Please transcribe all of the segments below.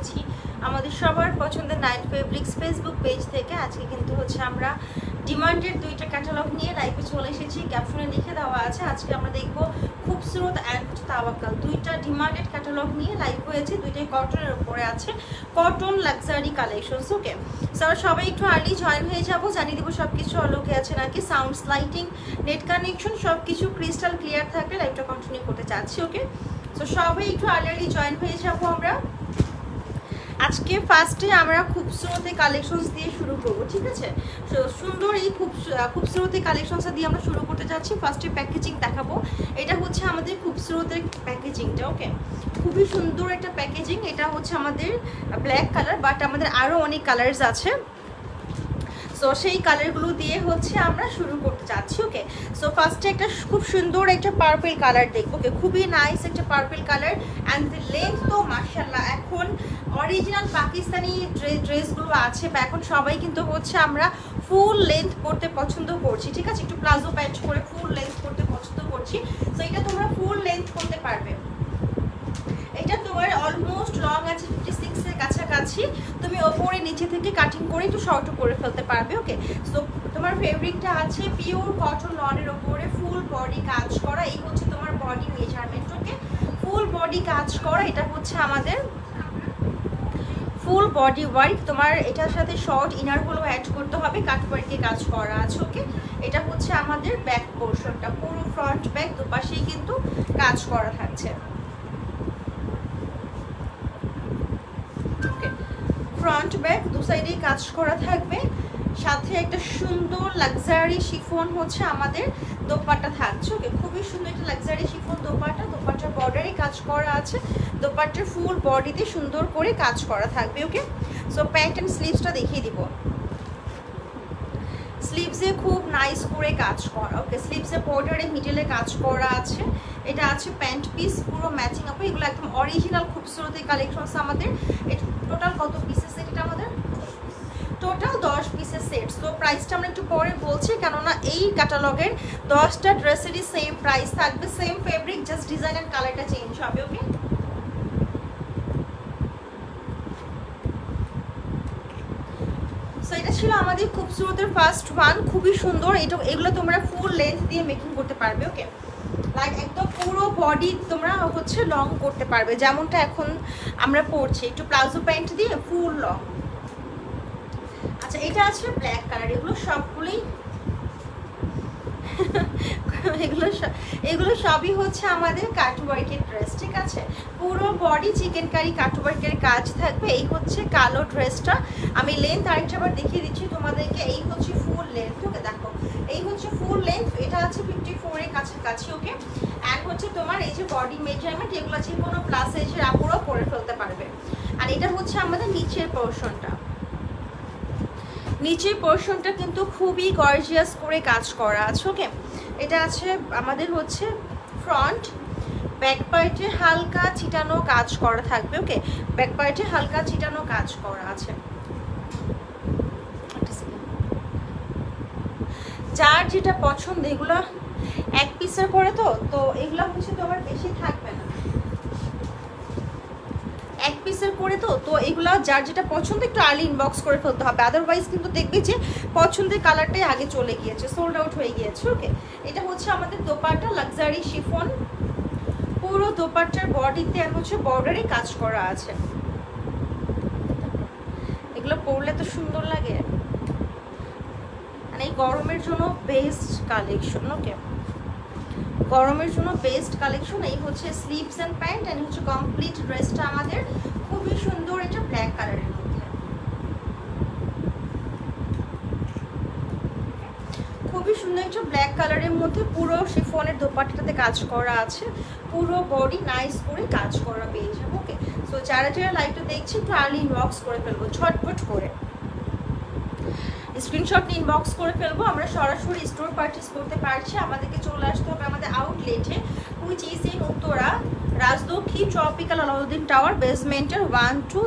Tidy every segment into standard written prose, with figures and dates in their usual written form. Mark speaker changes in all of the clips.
Speaker 1: এসেছি আমাদের সবার পছন্দের নাইট ফেব্রিক্স ফেসবুক পেজ থেকে। আজকে কিন্তু হচ্ছে আমরা ডিমান্ডের দুইটা ক্যাটালগ নিয়ে লাইভে চলে এসেছি। ক্যাপশনে লিখে দেওয়া আছে আজকে আমরা দেখব খুবসুরত অ্যান্ড তাওয়াক্কাল, দুইটা ডিমান্ডেড ক্যাটালগ নিয়ে লাইভ হয়েছে। দুইটাই কটনের উপরে আছে, cotton luxury collections. Okay sir, সবাই একটু আর্লি জয়েন হয়ে যাবো। জানিয়ে দেবো সব কিছু অলোকে আছে নাকি, সাউন্ড লাইটিং নেট কানেকশন সব কিছু ক্রিস্টাল ক্লিয়ার থাকলে লাইভটা কন্টিনিউ করতে চাচ্ছি। ওকে সো সবাই একটু আর্লি জয়েন হয়ে যাবো। আমরা আজকে ফার্স্টে আমরা খুবসুরতি কালেকশনস দিয়ে শুরু করবো, ঠিক আছে? সুন্দর এই খুবসুরতি কালেকশনসটা দিয়ে আমরা শুরু করতে যাচ্ছি। ফার্স্টে প্যাকেজিং দেখাবো। এটা হচ্ছে আমাদের খুবসুরতের প্যাকেজিংটা। ওকে, খুবই সুন্দর একটা প্যাকেজিং। এটা হচ্ছে আমাদের ব্ল্যাক কালার, বাট আমাদের আরও অনেক কালার্স আছে। সো সেই কালারগুলো দিয়ে হচ্ছে আমরা শুরু করতে চাচ্ছি। ওকে সো ফার্স্টে একটা খুব সুন্দর একটা পার্পল কালার দেখবো। ওকে, খুবই নাইস একটা purple colour and the length তো মাশাআল্লাহ। এখন অরিজিনাল পাকিস্তানি ড্রেসগুলো আছে বা এখন সবাই কিন্তু হচ্ছে আমরা ফুল লেন্থ পরতে পছন্দ করছি, ঠিক আছে? একটু প্লাজো প্যান্ট করে ফুল লেন্থ পরতে পছন্দ করছি। সো এটা তোমরা ফুল লেন্থ করতে পারবে। এটা তোমার অলমোস্ট লং আছে 56 এর কাছাকাছি। তুমি ওপরে নিচে থেকে কাটিং করে একটু শর্ট করে ফেলতে পারবে। ওকে সো তোমার ফেব্রিকটা আছে পিওর কটন লনের ওপরে ফুল বডি কাজ করা। এই হচ্ছে তোমার বডি মেজারমেন্ট। ওকে, ফুল বডি কাজ করা। এটা হচ্ছে আমাদের ফুল বডি ওয়ার্ক। তোমার এটার সাথে শর্ট ইনারগুলো অ্যাড করতে হবে, কাটওয়ার্কে কাজ করা আছে। ওকে, এটা হচ্ছে আমাদের ব্যাক পোর্শনটা, পুরো ফ্রন্ট ব্যাক দুপাশেই কিন্তু কাজ করা থাকছে। ফ্রন্ট ব্যাক দু সাইডেই কাজ করা থাকবে। সাথে একটা সুন্দর লাক্সারি শিফন হচ্ছে আমাদের দোপাট্টা থাকছে। ওকে, খুবই সুন্দর একটা লাক্সারি শিফন দোপাট্টা। দোপাট্টার বর্ডারে কাজ করা আছে, দোপাট্টার ফুল বডিতে সুন্দর করে কাজ করা থাকবে। ওকে সো প্যান্ট অ্যান্ড স্লিভসটা দেখিয়ে দিব। স্লিভসে খুব নাইস করে কাজ করা। ওকে, স্লিভসে বর্ডারে মিডলে কাজ করা আছে। এটা আছে প্যান্ট পিস, পুরো ম্যাচিং আপ। এগুলো একদম অরিজিনাল খুবসুরতি কালেকশনস আমাদের। টোটাল কত পিসের সেট এটা আমাদের? টোটাল 10 পিসের সেট। তো প্রাইসটা আমরা একটু পরে বলছি, কেননা এই ক্যাটালগের 10টা ড্রেসেরই সেম প্রাইস থাকবে, same fabric, just design and কালারটা চেঞ্জ হবে। ওকে সো এটা ছিল আমাদের খুবসুরতের ফার্স্ট ওয়ান। খুবই সুন্দর। এগুলো তোমরা ফুল লেন্থ দিয়ে মেকিং করতে পারবে। ওকে, লাইক একদম পুরো বডি তোমরা হচ্ছে লং করতে পারবে, যেমনটা এখন আমরা পরছি একটু প্লাজো প্যান্ট দিয়ে ফুল লং। আচ্ছা, এটা আছে ব্ল্যাক কালার। এগুলো সবগুলোই এগুলো সবই হচ্ছে আমাদের কাটওয়ার্কের ড্রেস, ঠিক আছে? পুরো বডি চিকেন কারি কাটওয়ার্কের কাজ থাকবে। এই হচ্ছে কালো ড্রেসটা। আমি লেন্থ আরেকটাবার দেখিয়ে দিচ্ছি তোমাদেরকে। এই হচ্ছে ফুল লেন্থ। ওকে দেখো, এই হচ্ছে ফুল লেন্থ। এটা আছে 54 এর কাছাকাছি। ওকে অ্যান্ড হচ্ছে তোমার এই যে বডি মেজারমেন্ট, এগুলো যে কোনো প্লাস সাইজের আপুরও পরে ফেলতে পারবে। আর এটা হচ্ছে আমাদের নিচের পোর্শনটা। নিচের পোর্শনটা কিন্তু খুবই গর্জিয়াস করে কাজ করা আছে। ওকে, এটা আছে আমাদের হচ্ছে ফ্রন্ট, ব্যাক পার্টে হালকা ছিটানো কাজ করা থাকবে। ওকে, ব্যাক পার্টে হালকা ছিটানো কাজ করা আছে। যার যেটা পছন্দ, এগুলো এক পিসের করে তো এগুলো হচ্ছে তোমার বেশি থাকবে না, এক পিসের করে তো এগুলো যার যেটা পছন্দ একটু আর্লি ইনবক্স করে ফেলতে হবে। আদারওয়াইজ কিন্তু দেখবি যে পছন্দের কালারটাই আগে চলে গিয়েছে, সোল্ড আউট হয়ে গিয়েছে। ওকে, এটা হচ্ছে আমাদের দোপাট্টা লাক্সারি শিফন। পুরো দোপাট্টার বডিতে আর হচ্ছে বর্ডারে কাজ করা আছে। এগুলো পরলে তো সুন্দর লাগে। মানে এই গরমের জন্য বেস্ট কালেকশন। ওকে, গরমের জন্য বেস্ট কালেকশন। এই হচ্ছে স্লিভস অ্যান্ড প্যান্ট অ্যান্ড হচ্ছে কমপ্লিট ড্রেসটা আমাদের খুবই সুন্দর। এটা ব্ল্যাক কালারের মধ্যে, খুবই সুন্দর একটা ব্ল্যাক কালারের মধ্যে পুরো শিফনের দোপাট্টাতে কাজ করা আছে। পুরো বডি নাইস করে কাজ করা পেয়ে যাবো। ওকে সো যারা যারা লাইভটা দেখছি একটু আর্লি ইনবক্স করে ফেলবো, ঝটপট করে স্ক্রিনশট নিয়ে ইনবক্স করে ফেলবো। আমরা সরাসরি স্টোর পারচেস করতে পারছি। আমাদেরকে চলে আসতে হবে আমাদের আউটলেটে, which is in Uttara Rajlakshmi tropical Alauddin tower বেসমেন্টের 1 2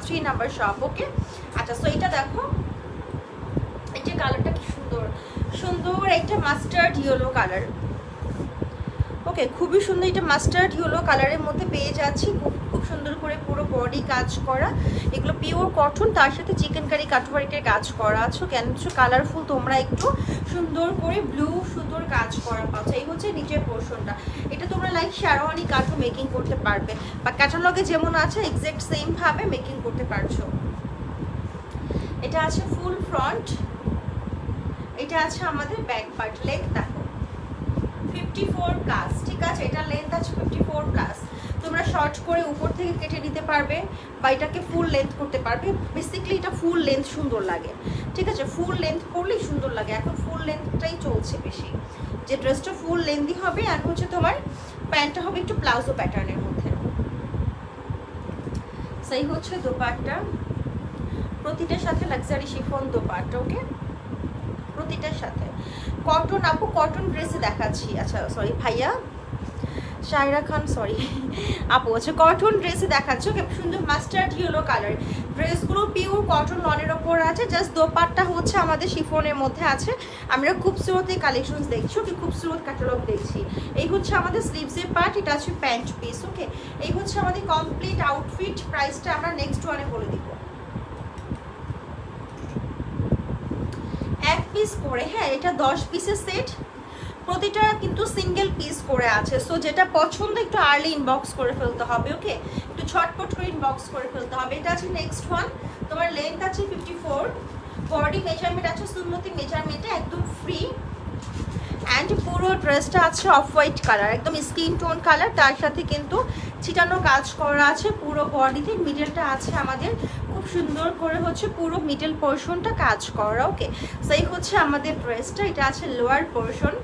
Speaker 1: 3 নাম্বার শপ। ওকে আচ্ছা, সো এটা দেখো, এই যে কালারটা কি সুন্দর, সুন্দর একটা মাস্টার্ড ইয়েলো কালার। ওকে খুবই সুন্দর, এটা মাস্টার্ড ইয়েলো কালারের মধ্যে পেয়ে যাচ্ছি। খুব সুন্দর করে পুরো বডি বডি কাজ করা, এগুলো পিওর কটন, তার সাথে চিকেন কারি কাটওয়ার্কের কাজ করা আছে। কেন কিছু কালারফুল তোমরা একটু সুন্দর করে ব্লু সুন্দর কাজ করা পাচ্ছ। এই হচ্ছে নিচের পোর্শনটা, এটা তোমরা লাইক শেরওয়ানি কাটও মেকিং করতে পারবে, বা ক্যাটালগে যেমন আছে এক্স্যাক্ট সেম ভাবে মেকিং করতে পারছো। এটা আছে ফুল ফ্রন্ট, এটা আছে আমাদের ব্যাক পার্ট। লেন্থ দেখো 54 প্লাস, ঠিক আছে, এটা লেন্থ আছে 54 প্লাস। তোমরা শর্ট করে উপর থেকে কেটে নিতে পারবে বা এটাকে ফুল লেন্থ করতে পারবে। বেসিক্যালি এটা ফুল লেন্থ সুন্দর লাগে, ঠিক আছে, ফুল লেন্থ পরলেই সুন্দর লাগে। এখন ফুল লেন্থটাই চলছে বেশি, যে ড্রেসটা ফুল লেন্থই হবে। আর হচ্ছে তোমার প্যান্টটা হবে একটু প্লাজো প্যাটার্নের মধ্যে। সেই হচ্ছে দোপাট্টা, প্রতিটার সাথে লাক্সারি শিফন দোপাট্টা। ওকে, প্রতিটার সাথে কটন। আপু কটন ড্রেসে দেখাচ্ছি, আচ্ছা সরি ভাইয়া শায়রা খান, সরি আপু, আচ্ছা কটন ড্রেসে দেখাচ্ছি। ওকে, সুন্দর মাস্টার্ড ইয়েলো কালার ড্রেসগুলো পিওর কটন লনের ওপর আছে। জাস্ট দোপাট্টা হচ্ছে আমাদের শিফনের মধ্যে আছে। আমরা খুবসুরত এই কালেকশনস দেখছি, ওকে, খুবসুরত ক্যাটালগ দেখছি। এই হচ্ছে আমাদের স্লিভসের পার্ট, এটা আছে প্যান্ট পিস। ওকে, এই হচ্ছে আমাদের কমপ্লিট আউটফিট। প্রাইসটা আমরা নেক্সট ওয়ানে বলে দিব, এক পিস করে। হ্যাঁ, এটা 10 পিসের সেট, প্রতিটা কিন্তু সিঙ্গেল পিস করে আছে। সো যেটা পছন্দ একটু আর্লি ইনবক্স করে ফেলতে হবে। ওকে, একটু ছটপট করে ইনবক্স করে ফেলতে হবে। এটা আছে নেক্সট ওয়ান, তোমার লেন্থ আছে 54, বডি মেজারমেন্ট আছে সুন্নতি মেজারমেন্টে, একদম ফ্রি। অ্যান্ড পুরো ড্রেসটা আছে অফ হোয়াইট কালার, একদম স্কিন টোন কালার, তার সাথে কিন্তু ছিটানো কাজ করা আছে পুরো বডিতে। মিডলটা আছে আমাদের খুব সুন্দর করে হচ্ছে পুরো মিডল পোর্শনটা কাজ করা। ওকে, সেই হচ্ছে আমাদের ড্রেসটা। এটা আছে লোয়ার পোর্শন।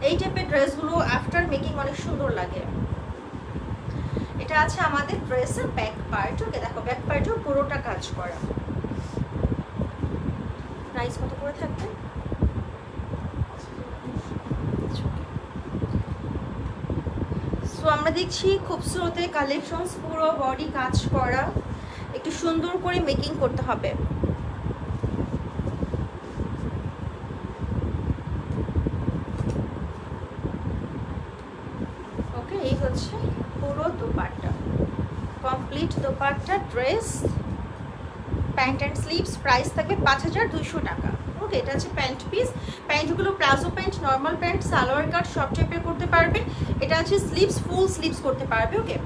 Speaker 1: এই টাইপের ড্রেসগুলো আফটার মেকিং অনেক সুন্দর লাগে। এটা আছে আমাদের ড্রেসের ব্যাক পার্ট। ওকে, দেখো ব্যাক পার্টেও পুরোটা কাজ করা। প্রাইস কত করে থাকবে? সো আমরা দেখছি খুবসুরত কালেকশনস, পুরো বডি কাজ করা, একটু সুন্দর করে মেকিং করতে হবে। ওকে, এই হচ্ছে পুরো dupatta, complete dupatta dress, pant and sleeves. Price থাকবে 5200 টাকা। ওকে, এটা আছে প্যান্ট পিস। প্যান্টগুলো palazzo pant, normal pant, salwar cut সব টাইপের করতে পারবে। এটা আছে স্লিভস, ফুল স্লিভস করতে পারবে। ওকে,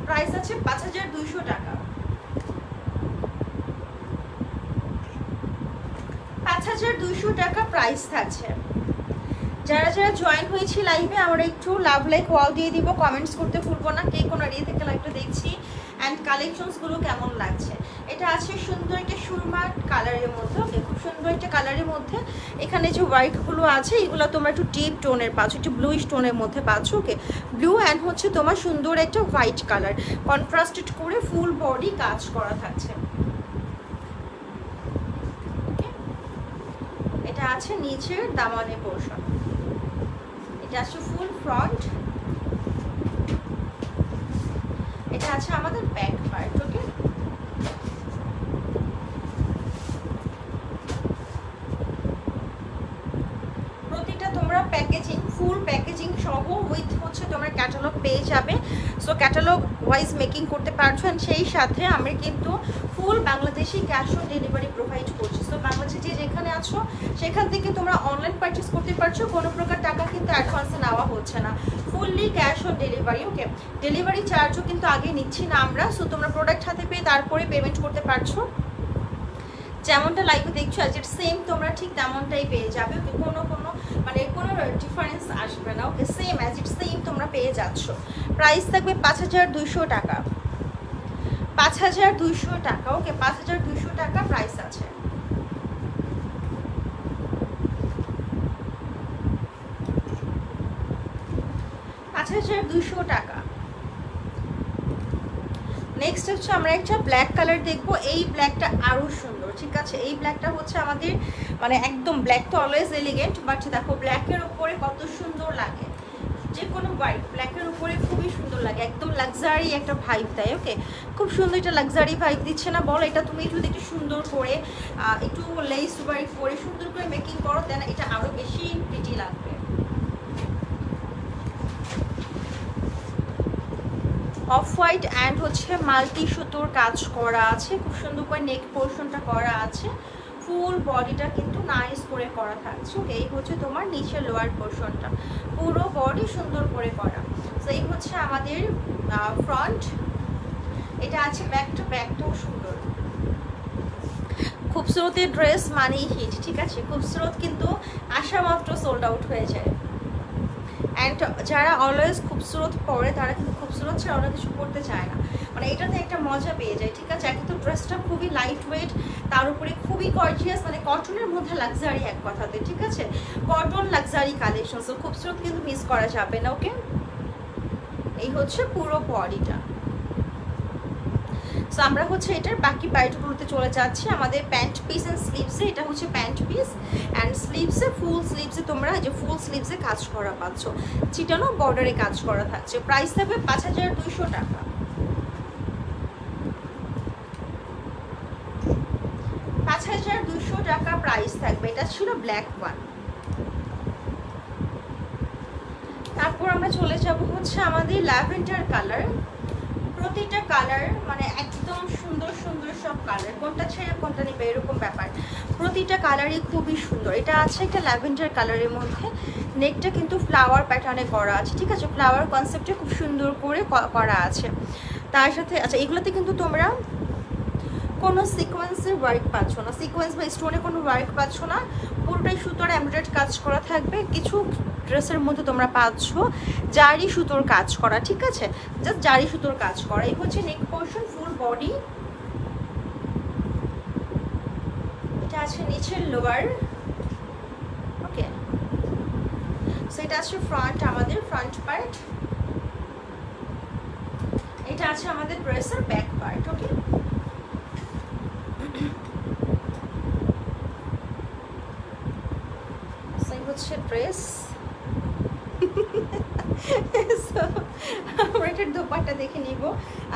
Speaker 1: প্রাইস আছে 5200 টাকা। 5200 টাকা প্রাইস থাকছে। যারা যারা জয়েন হয়েছি লাইভে, আমরা একটু লাভ লাইক ওয়াল দিয়ে দিব, কমেন্টস করতে ভুলবো না কে কোন এরিয়া থেকে লাইভটা দেখছি, অ্যান্ড কালেকশনসগুলো কেমন লাগছে। এটা আছে সুন্দর একটা সুরমা কালারের মধ্যে। ওকে, খুব সুন্দর একটা কালারের মধ্যে। এখানে যে হোয়াইটগুলো আছে এগুলো তোমরা একটু ডিপ টোনের পাচ্ছ, একটু ব্লুইশ টোনের মধ্যে পাচ্ছ। ওকে, ব্লু অ্যান্ড হচ্ছে তোমার সুন্দর একটা হোয়াইট কালার কন্ট্রাস্টেড করে ফুল বডি কাজ করা থাকছে। এটা আছে নিচের দামানের পোর্শন, এটা আছে ফুল ফ্রন্ট, এটা আছে আমাদের ব্যাক পার্ট। ওকে, প্রতিটা তোমরা প্যাকেজিং, ফুল প্যাকেজিং সহ উইথ হচ্ছে তোমরা ক্যাটালগ পেয়ে যাবে। সো ক্যাটালগ ওয়াইজ মেকিং করতে পারছো। অ্যান্ড সেই সাথে আমরা কিন্তু full Bangladeshi cash on delivery provide করছি। সো বাংলাদেশে যে যেখানে আছো সেখান থেকে তোমরা অনলাইন পারচেস করতে পারছো, কোনো প্রকার টাকা কিন্তু অ্যাডভান্সে নেওয়া হচ্ছে না, fully cash on delivery. Okay, delivery চার্জও কিন্তু আগে নিচ্ছি না আমরা। সো তোমরা প্রোডাক্ট হাতে পেয়ে তারপরে পেমেন্ট করতে পারছো। যেমনটা লাইভে দেখছো আজ সেম তোমরা ঠিক তেমনটাই পেয়ে যাবে। ওকে, কোনো মানে কোনো ডিফারেন্স আসবে না। ওকে, সেম অ্যাজ ইট সেম তোমরা পেয়ে যাচ্ছ। প্রাইস থাকবে 5200 টাকা, 5200 টাকা। ওকে, 5200 টাকা প্রাইস আছে। টাকা। নেক্সট হচ্ছে আমরা একটা ব্ল্যাক কালার দেখবো। এই ব্ল্যাকটা আরো সুন্দর, ঠিক আছে। এই ব্ল্যাকটা হচ্ছে আমাদের মানে একদম ব্ল্যাক তো অলওয়েজ এলিগেন্ট, বাট দেখো ব্ল্যাকের উপরে কত সুন্দর লাগে, যে কোনো হোয়াইট ব্ল্যাকের উপরে খুবই সুন্দর লাগে, একদম লাক্সারি একটা ভাইব দেয়। ওকে, খুব সুন্দর একটা লাক্সারি ভাইব দিচ্ছে না বল? এটা তুমি যদি একটু সুন্দর করে একটু লেস ওয়ার্ক করে সুন্দর করে মেকিং করো, দেন এটা আরো বেশি প্রিটি লাগবে। অফ হোয়াইট অ্যান্ড হচ্ছে মাল্টি সুতোর কাজ করা আছে, খুব সুন্দর করে নেক পোর্শনটা করা আছে, ফুল বডিটা কিন্তু নাইস করে করা থাকছে। ওকে, এই হচ্ছে তোমার নিচের লোয়ার পোর্শনটা, পুরো বডি সুন্দর করে করা। তো এই হচ্ছে আমাদের ফ্রন্ট, এটা আছে ব্যাকটা, ব্যাকটাও সুন্দর। খুবসুরতের ড্রেস মানেই হিট, ঠিক আছে? খুবসুরত কিন্তু আসা মাত্র সোল্ড আউট হয়ে যায়। অ্যান্ড যারা অলওয়েজ খুবসুরত পরে তারা কিন্তু খুবসুরত ছাড়া অন্য কিছু করতে চায় না, মানে এটাতে একটা মজা পেয়ে যায়, ঠিক আছে? একে তো ড্রেসটা খুবই লাইট ওয়েট, তার উপরে খুবই গর্জিয়াস, মানে কটনের মধ্যে লাক্সারি এক কথাতে, ঠিক আছে? কটন লাক্সারি কালেকশন, সো খুবসুরত কিন্তু মিস করা যাবে না। ওকে, এই হচ্ছে পুরো বডিটা। সো আমরা হচ্ছে এটার বাকি পার্টগুলোতে চলে যাচ্ছি। আমাদের প্যান্ট পিস অ্যান্ড স্লিভসে, এটা হচ্ছে প্যান্ট পিস অ্যান্ড স্লিভসে, ফুল স্লিভসে তোমরা যে ফুল স্লিভসে কাজ করা পাচ্ছ, চিটানো বর্ডারে কাজ করা থাকছে। প্রাইস থাকবে 5200 টাকা। 5200 টাকা প্রাইস থাকবে। এটা ছিল ব্ল্যাক ওয়ান। তারপর আমরা চলে যাব হচ্ছে আমাদের ল্যাভেন্ডার কালার। প্রতিটা কালার মানে একদম সুন্দর সুন্দর সব কালার, কোনটা ছেড়ে কোনটা নেবে এরকম ব্যাপার। প্রতিটা কালারই খুবই সুন্দর। এটা আছে একটা ল্যাভেন্ডার কালারের মধ্যে, নেকটা কিন্তু ফ্লাওয়ার প্যাটার্নে করা আছে, ঠিক আছে? ফ্লাওয়ার কনসেপ্টে খুব সুন্দর করে করা আছে। তার সাথে আচ্ছা, এগুলোতে কিন্তু তোমরা কোনো সিকোয়েন্সের ওয়ার্ক পাচ্ছ না, সিকোয়েন্স বা স্টোনে কোনো ওয়ার্ক পাচ্ছ না, পুরোটাই সুতোর এমব্রয়ডারি কাজ করা থাকবে। কিছু ড্রেসের মধ্যে তোমরা পাচ্ছ জারি সুতোর কাজ করা, ঠিক আছে? জাস্ট জারি সুতোর কাজ করা। এই হচ্ছে নেক পোর্শন, ফুল বডি। এটা আছে নিচের লোয়ার। ওকে, সেটা আছে ফ্রন্ট, আমাদের ফ্রন্ট পার্ট। এটা আছে আমাদের ড্রেসের ব্যাক পার্ট। ওকে, হচ্ছে ড্রেস। আমরা এটার দোপাট্টা দেখে নিব।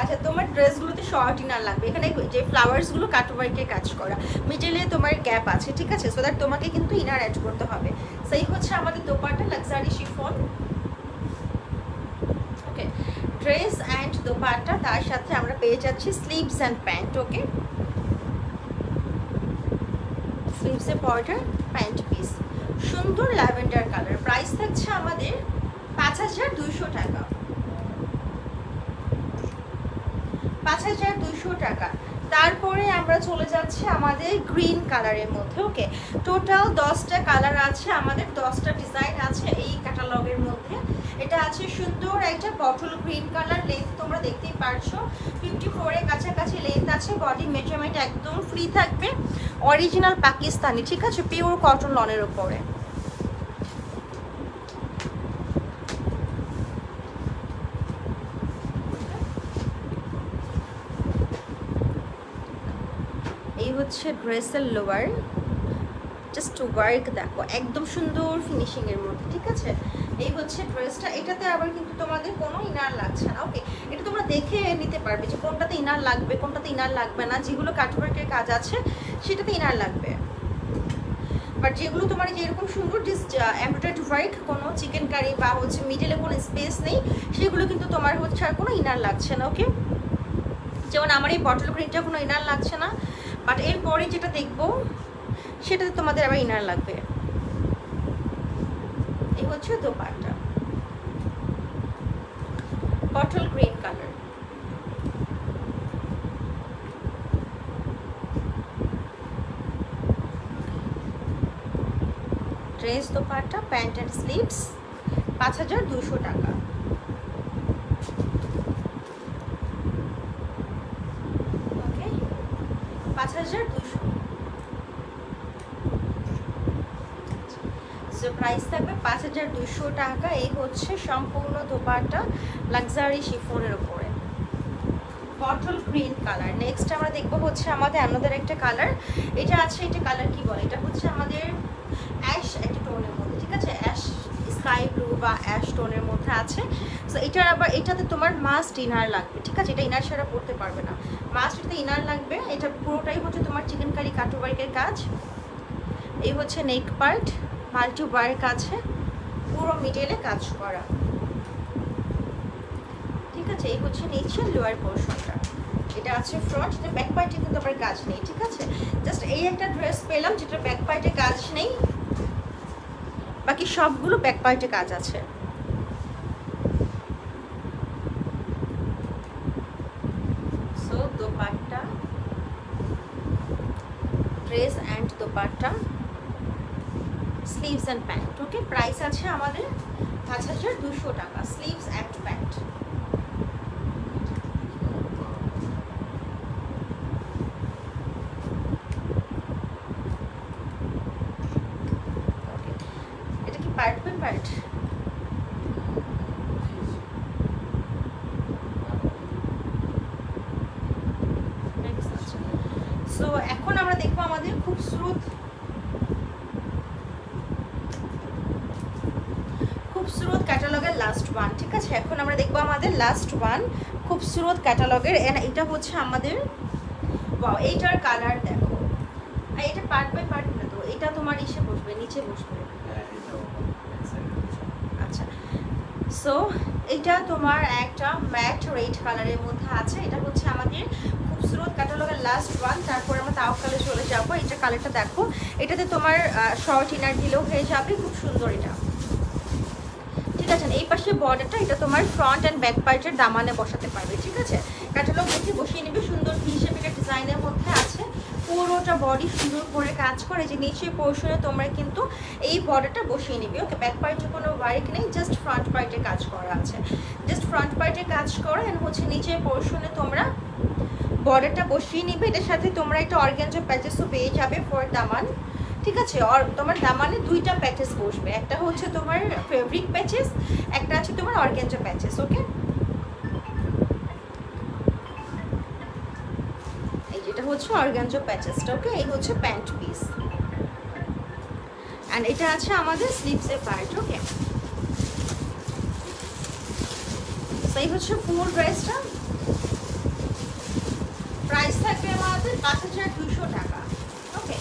Speaker 1: আচ্ছা, তোমার ড্রেসগুলোতে শর্ট ইনার লাগবে। এখানে যে ফ্লাওয়ার্সগুলো কাটওয়ার্কে কাজ করা, মিডলে তোমার গ্যাপ আছে, ঠিক আছে? সো দ্যাট তোমাকে কিন্তু ইনার অ্যাড করতে হবে। সেই হচ্ছে আমাদের dupatta, luxury chiffon. Okay, dress and dupatta, তার সাথে আমরা পেয়ে যাচ্ছি স্লিভস অ্যান্ড প্যান্ট। ওকে, স্লিভসে বর্ডার, প্যান্ট পিস, সুন্দর ল্যাভেন্ডার কালার। প্রাইস থাকছে আমাদের 5200 টাকা। 5200 টাকা। তারপরে আমরা চলে যাচ্ছি আমাদের গ্রিন কালারের মধ্যে। ওকে, টোটাল 10টা কালার আছে আমাদের, 10টা ডিজাইন আছে এই ক্যাটালগের মধ্যে। এটা আছে সুন্দর একটা বটল গ্রিন কালার, লেন্থ তোমরা দেখতেই পারছো 54 এর কাছাকাছি লেন্থ আছে। বডি মেজারমেন্ট একদম ফ্রি থাকবে, অরিজিনাল পাকিস্তানি, ঠিক আছে? পিওর কটন লনের উপরে। এই হচ্ছে ড্রেসের লোয়ার, জাস্ট ওয়ার্ক দেখো একদম সুন্দর ফিনিশিংয়ের মধ্যে, ঠিক আছে? এই হচ্ছে ড্রেসটা। এটাতে আবার কিন্তু তোমাদের কোনো ইনার লাগছে না। ওকে, এটা তোমরা দেখে নিতে পারবে যে কোনটাতে ইনার লাগবে, কোনটাতে ইনার লাগবে না। যেগুলো কাটওয়ার্কের কাজ আছে সেটাতে ইনার লাগবে, বাট যেগুলো তোমার যে এরকম সুন্দর এমব্রয়ডারি ওয়ার্ক, কোনো চিকেন কারি বা হচ্ছে মিডলে কোনো স্পেস নেই, সেগুলো কিন্তু তোমার হচ্ছে আর কোনো ইনার লাগছে না। ওকে, যেমন আমার এই বটল গ্রিনটা কোনো ইনার লাগছে না, বাট এরপরে যেটা দেখবো সেটাতে তোমাদের আবার ইনার লাগবে। এই হচ্ছে dupatta, bottle green colour. Dress, dupatta, pant and sleeves, 5200 টাকা। ওকে, 5200। প্রাইস থাকবে 5200 টাকা। এই হচ্ছে সম্পূর্ণ দোপাট্টা, লাক্সারি শিফনের উপরে, বটল গ্রিন কালার। নেক্সট আমরা দেখবো হচ্ছে আমাদের অন্যদের একটা কালার। এটা আছে, এটা কালার কি বলে, এটা হচ্ছে আমাদের অ্যাশ একটা টোনের মধ্যে, ঠিক আছে? অ্যাশ স্কাই ব্লু বা অ্যাশ টোনের মধ্যে আছে। সো এটার আবার এটাতে তোমার মাস্ট ইনার লাগবে, ঠিক আছে? এটা ইনার ছাড়া পরতে পারবে না, মাস্ট এটাতে ইনার লাগবে। এটা পুরোটাই হচ্ছে তোমার চিকেন কারি কাটওয়ার্কের কাজ। এই হচ্ছে নেক পার্ট, মাল্টি ওয়ার্ক আছে, পুরো মিডলে কাজ করা, ঠিক আছে? এই হচ্ছে নিচে লোয়ার পোর্শনটা, এটা আছে ফ্রন্ট, এটা ব্যাক পার্টে কিন্তু আবার কাজ নেই, ঠিক আছে। জাস্ট এই একটা ড্রেস পেলাম যেটা ব্যাক পার্টে কাজ নেই, বাকি সবগুলো ব্যাক পার্টে কাজ আছে। So dupatta, dress and dupatta, sleeves and pant. Okay, price আছে আমাদের 5200 টাকা, স্লিভস অ্যান্ড প্যান্ট। এটা কি পার্ট বাই পার্ট? সো এখন আমরা দেখবো আমাদের খুবসুরত ক্যাটালগের লাস্ট ওয়ান, ঠিক আছে। এখন আমরা দেখবো আমাদের লাস্ট ওয়ান খুবসুরত ক্যাটালগের, এন্ড এটা হচ্ছে আমাদের, ওয়াও এইটার কালার দেখো, আর এটা পার্ট বাই পার্ট না তো, এটা তোমার ইসে বসবে, নিচে বসবে। আচ্ছা, সো এটা তোমার একটা ম্যাট রেড কালারের মধ্যে আছে, এটা হচ্ছে আমাদের খুবসুরত ক্যাটালগের লাস্ট ওয়ান। তারপরে আমরা তাও কালারে চলে যাবো। এটা কালারটা দেখো, এটাতে তোমার শর্ট ইনার দিলেও হয়ে যাবে, খুব সুন্দর এটা, ঠিক আছে। এই পাশে বর্ডারটা, এটা তোমার ফ্রন্ট অ্যান্ড ব্যাক পার্টের দামানে বসাতে পারবে, ঠিক আছে। ক্যাটালগ দেখে বসিয়ে নেবে, সুন্দর ভি শেপের ডিজাইনের মধ্যে আছে, পুরোটা বডি সুন্দর করে কাজ করে, যে নিচের পোর্শনে তোমরা কিন্তু এই বর্ডারটা বসিয়ে নিবে। ওকে, ব্যাক পার্টে কোনো ওয়ার্ক নেই, জাস্ট ফ্রন্ট পার্টে কাজ করা আছে, জাস্ট ফ্রন্ট পার্টে কাজ করা, এন্ড হচ্ছে নিচের পোর্শনে তোমরা বর্ডারটা বসিয়ে নিবে। এটার সাথে তোমরা একটা অর্গানজা প্যাচেসও পেয়ে যাবে ফর দামান, ঠিক আছে। আর তোমার দামানে দুইটা প্যাচেস বসবে, একটা হচ্ছে তোমার ফেব্রিক প্যাচেস, একটা আছে তোমার অর্গানজা প্যাচেস। ওকে, এই যেটা হচ্ছে অর্গানজা প্যাচেসটা। ওকে, এই হচ্ছে প্যান্ট পিস, অ্যান্ড এটা আছে আমাদের স্লিভসের পার্ট। ওকে, সেই হচ্ছে ফুল ড্রেসটা। প্রাইস থাকবে আমাদের 5200 টাকা। ওকে,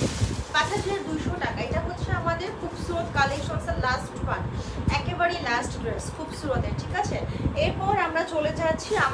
Speaker 1: 5200 টাকা। এটা হচ্ছে আমাদের খুবসুরত কালেকশনসের লাস্ট ওয়ান, একেবারেই লাস্ট ড্রেস খুবসুরতের, ঠিক আছে। এরপর আমরা চলে যাচ্ছি